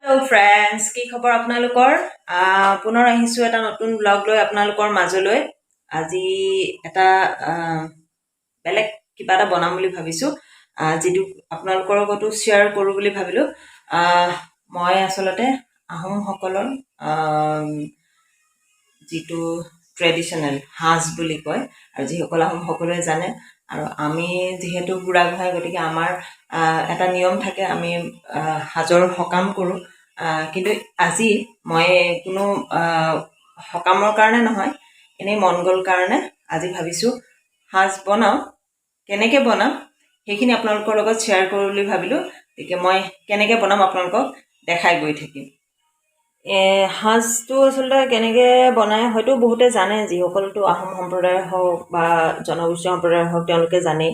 Hello' friends, কি খবৰ আপোনালোকৰ? পুনৰ আহিছোঁ এটা নতুন ব্লগ লৈ আপোনালোকৰ মাজলৈ। আজি এটা বেলেগ কিবা এটা বনাম বুলি ভাবিছোঁ, যিটো আপোনালোকৰ লগতো শ্বেয়াৰ কৰোঁ বুলি ভাবিলোঁ। মই আচলতে আহোমসকলৰ যিটো ট্ৰেডিশ্যনেল সাজ বুলি কয়, আৰু যিসকল আহোম সকলোৱে জানে, আৰু আমি যিহেতু বুঢ়াগোহাঁই, গতিকে আমাৰ এটা নিয়ম থাকে, আমি সাজৰ সকাম কৰোঁ। কিন্তু আজি মই কোনো সকামৰ কাৰণে নহয়, এনেই মন গ'ল কাৰণে আজি ভাবিছোঁ সাজ বনাওঁ। কেনেকৈ বনাম সেইখিনি আপোনালোকৰ লগত শ্বেয়াৰ কৰোঁ বুলি ভাবিলোঁ। গতিকে মই কেনেকৈ বনাম আপোনালোকক দেখাই গৈ থাকিম। সাজটো আচলতে কেনেকৈ বনায় হয়তো বহুতে জানে, যিসকলতো আহোম সম্প্ৰদায়ৰ হওক বা জনগোষ্ঠী সম্প্ৰদায়ৰ হওক তেওঁলোকে জানেই।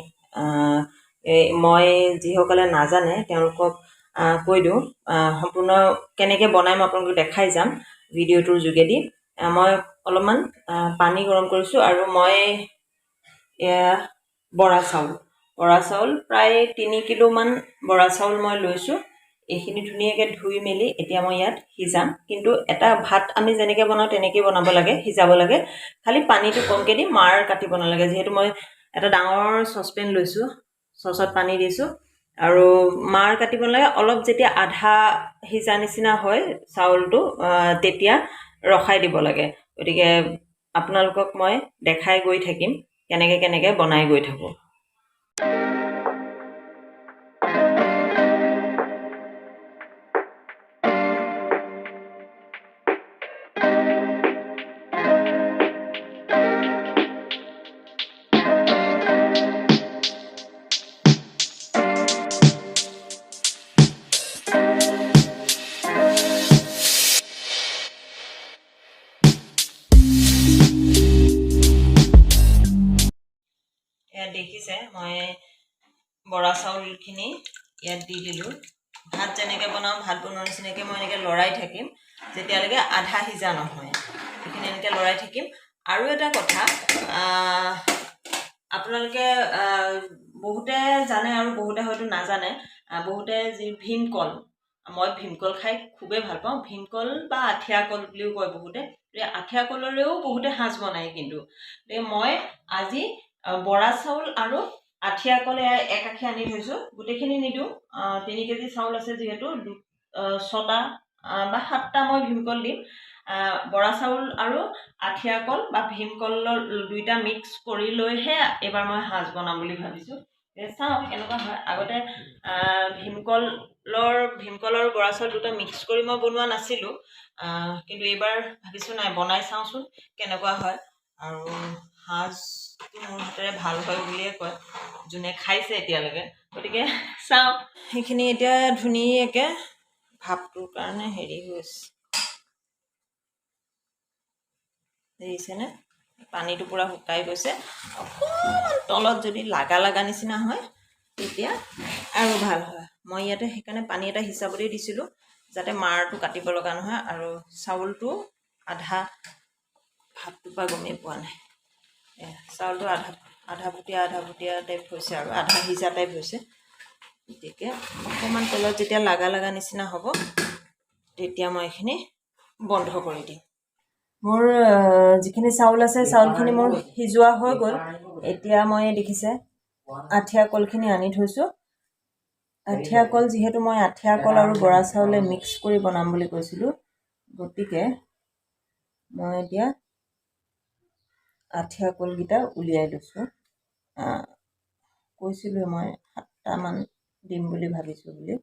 মই যিসকলে নাজানে তেওঁলোকক কৈ দিওঁ, সম্পূৰ্ণ কেনেকৈ বনাই মই আপোনালোকক দেখাই যাম ভিডিঅ'টোৰ যোগেদি। মই অলপমান পানী গৰম কৰিছোঁ, আৰু মই বৰা চাউল প্ৰায় 3 কিলোমান বৰা চাউল মই লৈছোঁ। এইখিনি ধুনীয়াকৈ ধুই মেলি এতিয়া মই ইয়াত সিজাম। কিন্তু এটা ভাত আমি যেনেকৈ বনাওঁ তেনেকৈ বনাব লাগে, সিজাব লাগে। খালি পানীটো কমকৈ দি মাৰ কাটিব নালাগে। যিহেতু মই এটা ডাঙৰ চচপেন লৈছোঁ, চচত পানী দিছোঁ, আৰু মাৰ কাটিব নালাগে। অলপ যেতিয়া আধা সিজা নিচিনা হয় চাউলটো, তেতিয়া ৰখাই দিব লাগে। গতিকে আপোনালোকক মই দেখাই গৈ থাকিম কেনেকৈ বনাই গৈ থাকোঁ। ইয়াত দেখিছে মই বৰা চাউলখিনি ইয়াত দি দিলোঁ। ভাত যেনেকৈ বনাওঁ, ভাত বনোৱাৰ নিচিনাকৈ মই এনেকৈ লৰাই থাকিম যেতিয়ালৈকে আধা সিজা নহয়। সেইখিনি এনেকৈ লৰাই থাকিম। আৰু এটা কথা, আপোনালোকে বহুতে জানে আৰু বহুতে হয়তো নাজানে। বহুতে যি ভীমকল, মই ভীমকল খাই খুবেই ভাল পাওঁ। ভীমকল বা আঠিয়া কল বুলিও কয় বহুতে। আঠিয়া কলৰেও বহুতে সাজ বনায়। কিন্তু মই আজি বৰা চাউল আৰু আঠিয়া কল এক আখি আনি থৈছোঁ। গোটেইখিনি নিদিওঁ, 3 কেজি চাউল আছে যিহেতু, 6টা বা 7টা মই ভীমকল দিম। বৰা চাউল আৰু আঠিয়া কল বা ভীমকলৰ দুইটা মিক্স কৰি লৈহে এইবাৰ মই সাজ বনাম বুলি ভাবিছোঁ। চাওঁ কেনেকুৱা হয়। আগতে ভীমকল আৰু বৰা চাউল দুটা মিক্স কৰি মই বনোৱা নাছিলোঁ, কিন্তু এইবাৰ ভাবিছোঁ নাই, বনাই চাওঁচোন কেনেকুৱা হয়। আৰু সাজটো মোৰ হাতেৰে ভাল হয় বুলিয়ে কয় যোনে খাইছে এতিয়ালৈকে। গতিকে চাওঁ। সেইখিনি এতিয়া ধুনীয়াকৈ ভাপটোৰ কাৰণে হেৰি হৈছে, দেখিছেনে? পানীটো পূৰা শুকাই গৈছে। অকণমান তলত যদি লাগা নিচিনা হয় তেতিয়া আৰু ভাল হয়। মই ইয়াতে সেইকাৰণে পানী এটা হিচাপতে দিছিলোঁ, যাতে মাৰটো কাটিব লগা নহয়। আৰু চাউলটো আধা, ভাতটোৰ পৰা গমেই পোৱা নাই, চাউলটো আধা ভুটীয়া টাইপ হৈছে, আৰু আধা সিজা টাইপ হৈছে। গতিকে অকণমান তলত যেতিয়া লাগা নিচিনা হ'ব তেতিয়া মই এইখিনি বন্ধ কৰি দিম। মোৰ যিখিনি চাউল আছে, চাউলখিনি মোৰ সিজোৱা হৈ গ'ল। এতিয়া মই দেখিছে আঠিয়া কলখিনি আনি থৈছোঁ। আঠিয়া কল, যিহেতু মই আঠিয়া কল আৰু বৰা চাউলে মিক্স কৰি বনাম বুলি কৈছিলোঁ, গতিকে মই এতিয়া আঠিয়া কলকেইটা উলিয়াই লৈছোঁ। কৈছিলোঁ মই 7টামান দিম বুলি ভাবিছোঁ বুলি।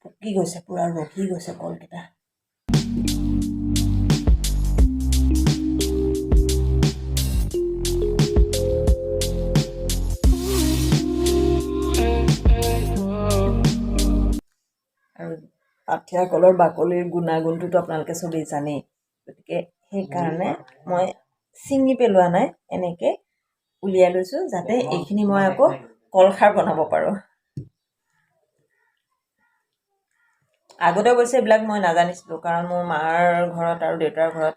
পকি গৈছে, পূৰা ৰহি গৈছে কলকেইটা। আৰু আঠিয়া কলৰ বাকলিৰ গুণাগুণটোতো আপোনালোকে চবেই জানেই। গতিকে সেইকাৰণে মই ছিঙি পেলোৱা নাই, এনেকৈ উলিয়াই লৈছোঁ যাতে এইখিনি মই আকৌ কলখাৰ বনাব পাৰোঁ। আগতে অৱশ্যে এইবিলাক মই নাজানিছিলোঁ, কাৰণ মোৰ মাৰ ঘৰত আৰু দেউতাৰ ঘৰত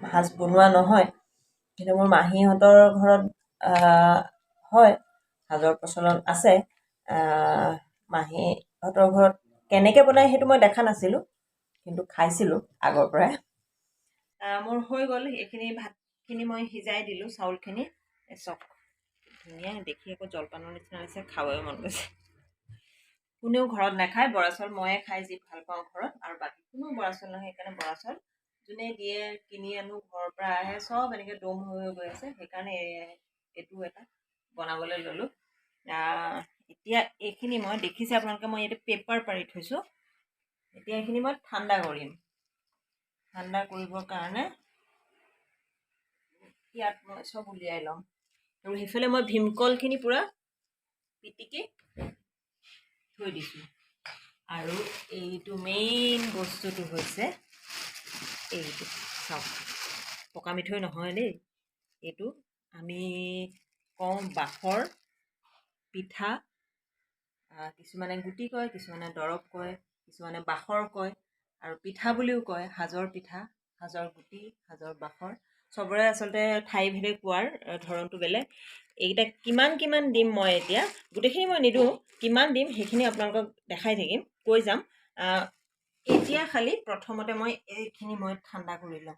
সাজ বনোৱা নহয়। কিন্তু মোৰ মাহীহঁতৰ ঘৰত হয়, সাজৰ প্ৰচলন আছে। মাহীহঁতৰ ঘৰত কেনেকৈ বনাই সেইটো মই দেখা নাছিলোঁ, কিন্তু খাইছিলোঁ আগৰ পৰাই। মোৰ হৈ গ'ল এইখিনি ভাতখিনি মই সিজাই দিলোঁ, চাউলখিনি চক ধুনীয়া দেখি আকৌ জলপানৰ নিচিনা লাগিছে, খাবই মন গৈছে। কোনেও ঘৰত নাখায় বৰা চাউল, ময়ে খাই যি ভাল পাওঁ ঘৰত, আৰু বাকী কোনো বৰা চাউল নহয়। সেইকাৰণে বৰা চাউল যোনে দিয়ে কিনি আনো, ঘৰৰ পৰা আহে, চব এনেকৈ দম হৈ গৈ আছে। সেইকাৰণে এইটো এটা বনাবলৈ ল'লোঁ। এতিয়া এইখিনি মই দেখিছে আপোনালোকে, মই ইয়াতে পেপাৰ পাৰি থৈছোঁ। এতিয়া এইখিনি মই ঠাণ্ডা কৰিম। ঠাণ্ডা কৰিবৰ কাৰণে ইয়াত মই চব উলিয়াই ল'ম। আৰু সেইফালে মই ভীমকলখিনি পূৰা পিটিকি থৈ দিছোঁ। আৰু এইটো মেইন বস্তুটো হৈছে এইটো চাওক, পকা মিঠৈ নহয় দেই, এইটো আমি কওঁ বাঁহৰ পিঠা। কিছুমানে গুটি কয়, কিছুমানে দৰৱ কয়, কিছুমানে বাঁহৰ কয়, আৰু পিঠা বুলিও কয়। সাজৰ পিঠা, সাজৰ গুটি, সাজৰ বাঁহৰ, চবৰে আচলতে ঠাইভেদে কোৱাৰ ধৰণটো বেলেগ। এইকেইটা কিমান কিমান দিম মই এতিয়া, গোটেইখিনি মই নিদিওঁ, কিমান দিম সেইখিনি আপোনালোকক দেখাই থাকিম, কৈ যাম। এতিয়া খালি প্ৰথমতে মই এইখিনি মই ঠাণ্ডা কৰি লওঁ।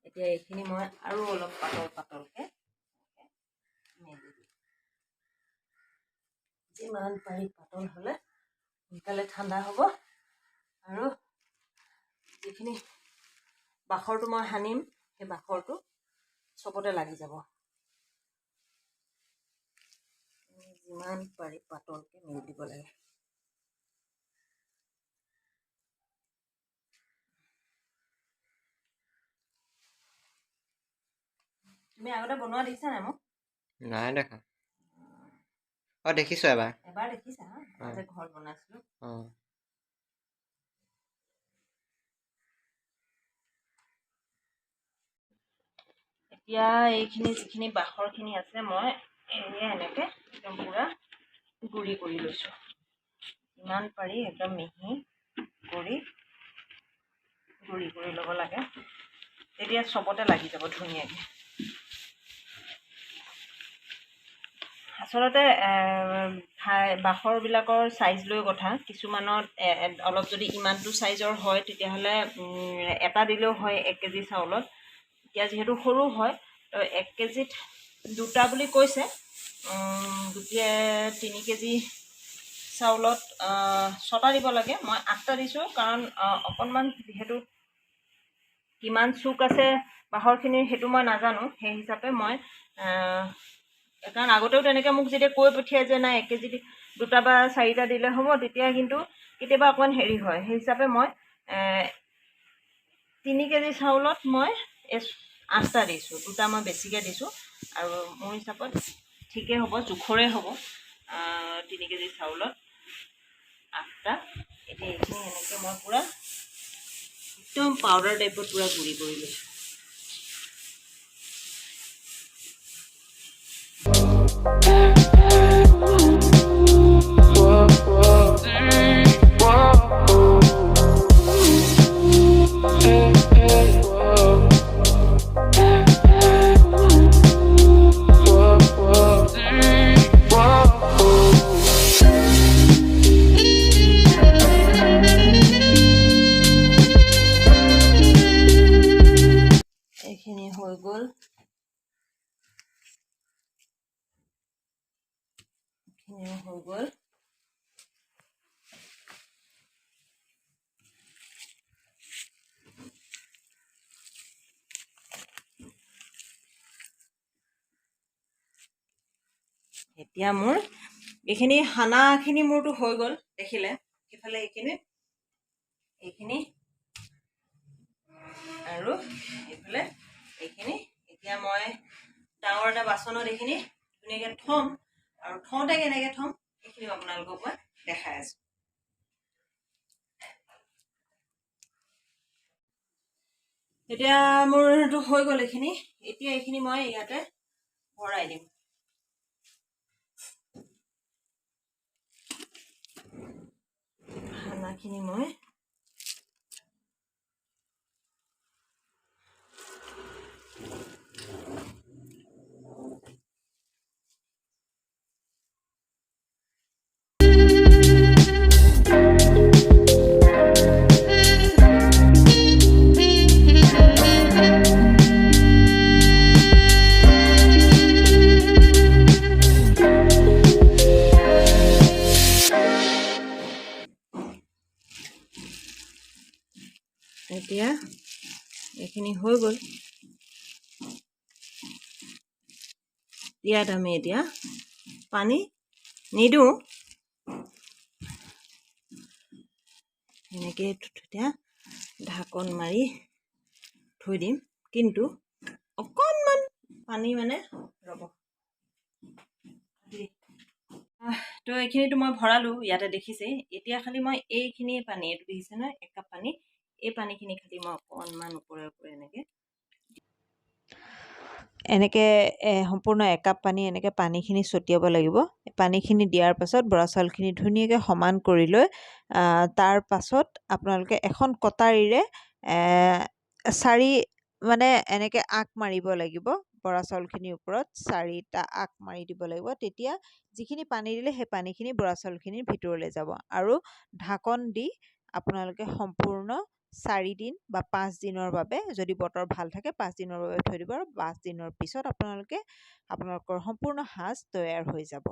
এতিয়া এইখিনি মই আৰু অলপ পাতলকৈ মেলি দিম। যিমান পাৰি পাতল হ'লে সোনকালে ঠাণ্ডা হ'ব, আৰু যিখিনি বাখৰটো মই সানিম সেই বাখৰটো চবতে লাগি যাব। যিমান পাৰি পাতলকৈ মেলি দিব লাগে। তুমি আগতে বনোৱা দেখিছা নাই মোক? নাই দেখা। দেখিছোঁ এবাৰ দেখিছা? মই যে ঘৰত বনাইছিলোঁ। এতিয়া এইখিনি যিখিনি বাঁহৰখিনি আছে, মই এনেকৈ একদম পূৰা গুড়ি কৰি লৈছোঁ। ইমান পাৰি একদম মিহি গুড়ি ল'ব লাগে, তেতিয়া চবতে লাগি যাব ধুনীয়াকৈ। আচলতে বাঁহৰবিলাকৰ চাইজ লৈ কথা। কিছুমানত অলপ যদি ইমানটো চাইজৰ হয় তেতিয়াহ'লে এটা দিলেও হয় 1 কেজি চাউলত। এতিয়া যিহেতু সৰু হয়, 1 কেজিত 2টা বুলি কৈছে। গতিকে 3 কেজি চাউলত 6টা দিব লাগে। মই 8টা দিছোঁ, কাৰণ অকণমান যিহেতু কিমান চুক আছে বাঁহৰখিনিৰ সেইটো মই নাজানো। সেই হিচাপে মই কাৰণ আগতেও তেনেকৈ মোক যেতিয়া কৈ পঠিয়াই যে নাই 1 কেজি 2টা বা 4টা দিলে হ'ব, তেতিয়া কিন্তু কেতিয়াবা অকণমান হেৰি হয়। সেই হিচাপে মই 3 কেজি চাউলত মই 8টা দিছোঁ, 2টা মই বেছিকৈ দিছোঁ। আৰু মোৰ হিচাপত ঠিকেই হ'ব, জোখৰে হ'ব। 3 কেজি চাউলত 8টা। এতিয়া এইখিনি এনেকৈ মই পূৰা একদম পাউডাৰ টাইপত পূৰা গুড়ি কৰি লৈছোঁ। এইখিনি হৈ গ'ল। এইখিনিও হৈ গ'ল। এতিয়া মোৰ এইখিনি সানাখিনি মোৰতো হৈ গ'ল দেখিলে। সেইফালে এইখিনি আৰু এইফালে এইখিনি। এতিয়া মই ডাঙৰ এটা বাচনত এইখিনি ধুনীয়াকৈ থ'ম, আৰু থওঁতে কেনেকৈ থ'ম এইখিনি আপোনালোকক মই দেখাই আছোঁ। এতিয়া মোৰতো হৈ গ'ল এইখিনি। এতিয়া এইখিনি মই ইয়াতে ভৰাই দিম। দানাখিনি মই এতিয়া এইখিনি হৈ গ'ল। ইয়াত আমি এতিয়া পানী নিদিওঁ, এনেকৈ এতিয়া ঢাকন মাৰি থৈ দিম। কিন্তু অকণমান পানী মানে ৰ'ব। তো এইখিনিতো মই ভৰালোঁ, ইয়াতে দেখিছেই। এতিয়া খালি মই এইখিনিয়ে পানী, এইটো দেখিছে নহয়, 1 কাপ পানী, এই পানীখিনি খালি মই অকণমান ওপৰে ওপৰে এনেকৈ সম্পূৰ্ণ 1 কাপ পানী এনেকৈ পানীখিনি ছটিয়াব লাগিব। পানীখিনি দিয়াৰ পাছত বৰা চাউলখিনি ধুনীয়াকৈ সমান কৰি লৈ তাৰ পাছত আপোনালোকে এখন কটাৰীৰে 4 মানে এনেকৈ আগ মাৰিব লাগিব। বৰা চাউলখিনিৰ ওপৰত 4টা আগ মাৰি দিব লাগিব। তেতিয়া যিখিনি পানী দিলে সেই পানীখিনি বৰা চাউলখিনিৰ ভিতৰলৈ যাব। আৰু ঢাকন দি আপোনালোকে সম্পূৰ্ণ 4 দিন বা 5 দিনৰ বাবে, যদি বতৰ ভাল থাকে 5 দিনৰ বাবে থৈ দিব। আৰু 5 দিনৰ পিছত আপোনালোকৰ সম্পূৰ্ণ সাজ তৈয়াৰ হৈ যাব।